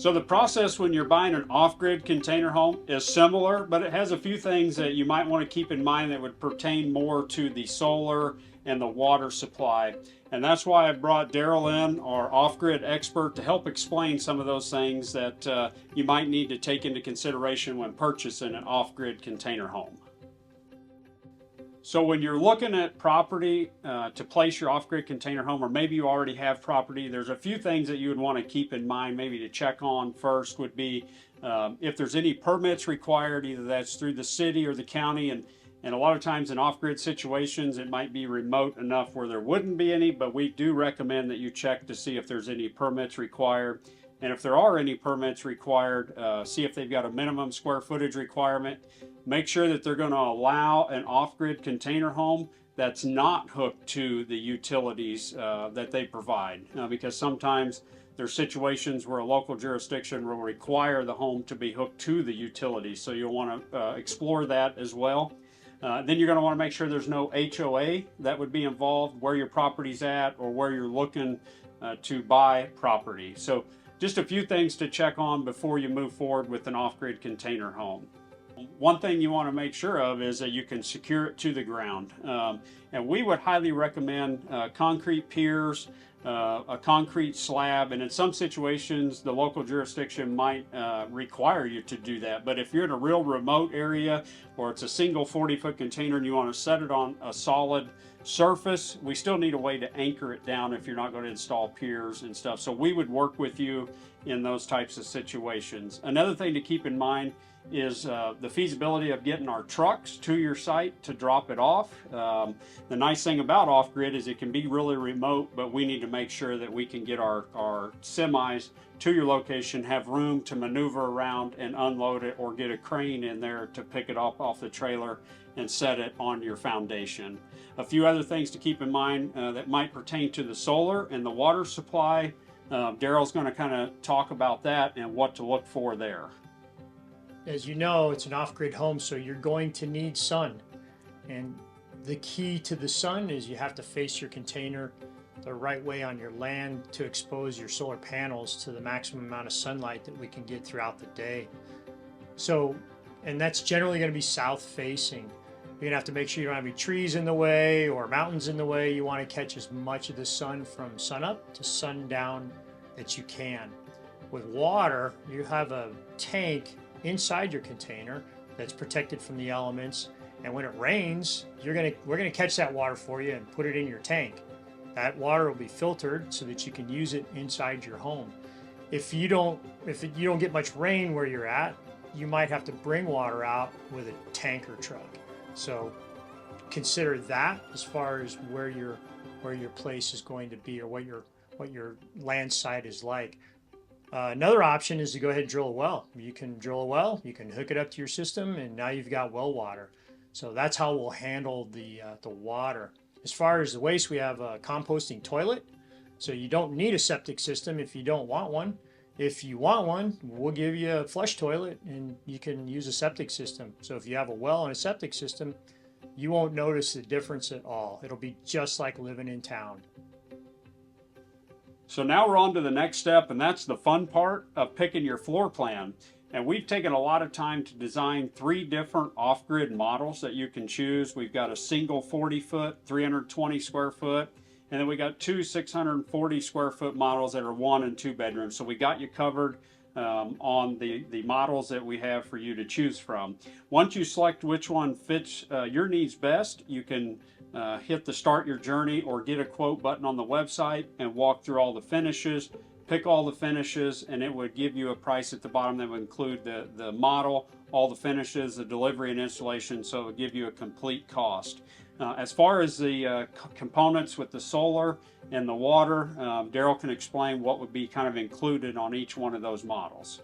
So the process when you're buying an off-grid container home is similar, but it has a few things that you might want to keep in mind that would pertain more to the solar and the water supply. And that's why I brought Daryl in, our off-grid expert, to help explain some of those things that you might need to take into consideration when purchasing an off-grid container home. So when you're looking at property to place your off-grid container home, or maybe you already have property, there's a few things that you would want to keep in mind, maybe to check on first would be if there's any permits required, either that's through the city or the county, and a lot of times in off-grid situations, it might be remote enough where there wouldn't be any, but we do recommend that you check to see if there's any permits required. And if there are any permits required, see if they've got a minimum square footage requirement. Make sure that they're going to allow an off-grid container home that's not hooked to the utilities that they provide. Because sometimes there's situations where a local jurisdiction will require the home to be hooked to the utilities. So you'll want to explore that as well. Then you're going to want to make sure there's no HOA that would be involved where your property's at or where you're looking to buy property. So just a few things to check on before you move forward with an off-grid container home. One thing you want to make sure of is that you can secure it to the ground. And we would highly recommend concrete piers, a concrete slab, and in some situations the local jurisdiction might require you to do that. But if you're in a real remote area or it's a single 40-foot container and you want to set it on a solid surface, we still need a way to anchor it down if you're not going to install piers and stuff. So we would work with you in those types of situations. Another thing to keep in mind is the feasibility of getting our trucks to your site to drop it off. The nice thing about off-grid is it can be really remote, but we need to make sure that we can get our semis to your location, have room to maneuver around and unload it, or get a crane in there to pick it up off the trailer and set it on your foundation. A few other things to keep in mind that might pertain to the solar and the water supply. Daryl's going to kind of talk about that and what to look for there. As you know, it's an off-grid home, so you're going to need sun. And the key to the sun is you have to face your container the right way on your land to expose your solar panels to the maximum amount of sunlight that we can get throughout the day. So, and that's generally going to be south facing. You're going to have to make sure you don't have any trees in the way or mountains in the way. You want to catch as much of the sun from sunup to sundown that you can. With water, you have a tank inside your container that's protected from the elements, and when it rains, we're gonna catch that water for you and put it in your tank. That water will be filtered so that you can use it inside your home. If you don't get much rain where you're at, you might have to bring water out with a tanker truck. So consider that as far as where your place is going to be, or what your land site is like. Another option is to go ahead and drill a well. You can drill a well, you can hook it up to your system, and now you've got well water. So that's how we'll handle the water. As far as the waste, we have a composting toilet. So you don't need a septic system if you don't want one. If you want one, we'll give you a flush toilet and you can use a septic system. So if you have a well and a septic system, you won't notice the difference at all. It'll be just like living in town. So now we're on to the next step, and that's the fun part of picking your floor plan. And we've taken a lot of time to design 3 different off-grid models that you can choose. We've got a single 40-foot, 320 square foot, and then we got 2 640 square foot models that are 1 and 2 bedrooms. So we got you covered on the models that we have for you to choose from. Once you select which one fits your needs best, you can hit the start your journey or get a quote button on the website and walk through all the finishes, pick all the finishes, and it would give you a price at the bottom that would include the model, all the finishes, the delivery and installation, so it would give you a complete cost. As far as the components with the solar and the water, Daryl can explain what would be kind of included on each one of those models.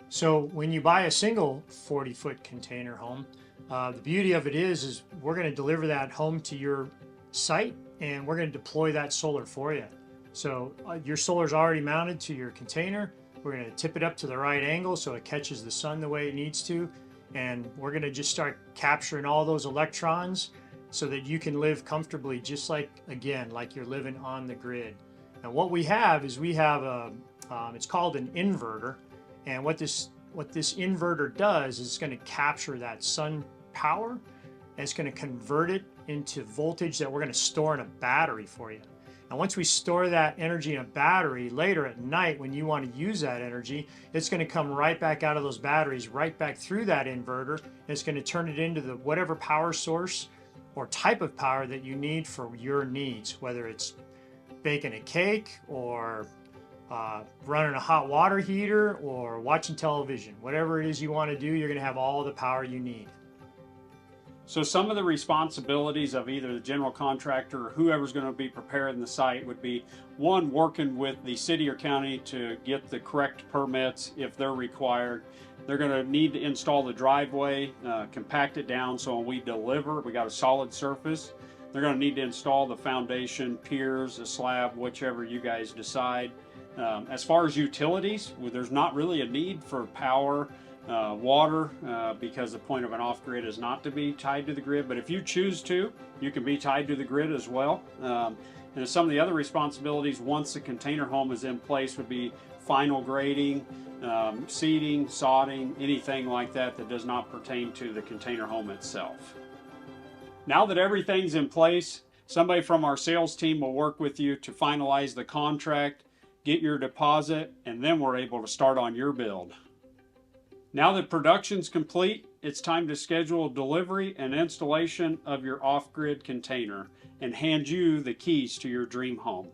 So when you buy a single 40-foot container home, the beauty of it is we're going to deliver that home to your site, and we're going to deploy that solar for you. So your solar's already mounted to your container. We're going to tip it up to the right angle so it catches the sun the way it needs to, and we're going to just start capturing all those electrons so that you can live comfortably, just like you're living on the grid. And what we have is we have It's called an inverter, and what this inverter does is it's going to capture that sun power and it's going to convert it into voltage that we're going to store in a battery for you. And once we store that energy in a battery, later at night when you want to use that energy, it's going to come right back out of those batteries, right back through that inverter. And it's going to turn it into the whatever power source or type of power that you need for your needs, whether it's baking a cake or running a hot water heater or watching television. Whatever it is you want to do, you're going to have all the power you need. So some of the responsibilities of either the general contractor or whoever's going to be preparing the site would be, one, working with the city or county to get the correct permits if they're required. They're going to need to install the driveway, compact it down so when we deliver, we got a solid surface. They're going to need to install the foundation, piers, a slab, whichever you guys decide. As far as utilities, well, there's not really a need for power, water, because the point of an off-grid is not to be tied to the grid. But if you choose to, you can be tied to the grid as well. And some of the other responsibilities once the container home is in place would be final grading, seeding, sodding, anything like that that does not pertain to the container home itself. Now that everything's in place, somebody from our sales team will work with you to finalize the contract, get your deposit, and then we're able to start on your build. Now that production's complete, it's time to schedule delivery and installation of your off-grid container and hand you the keys to your dream home.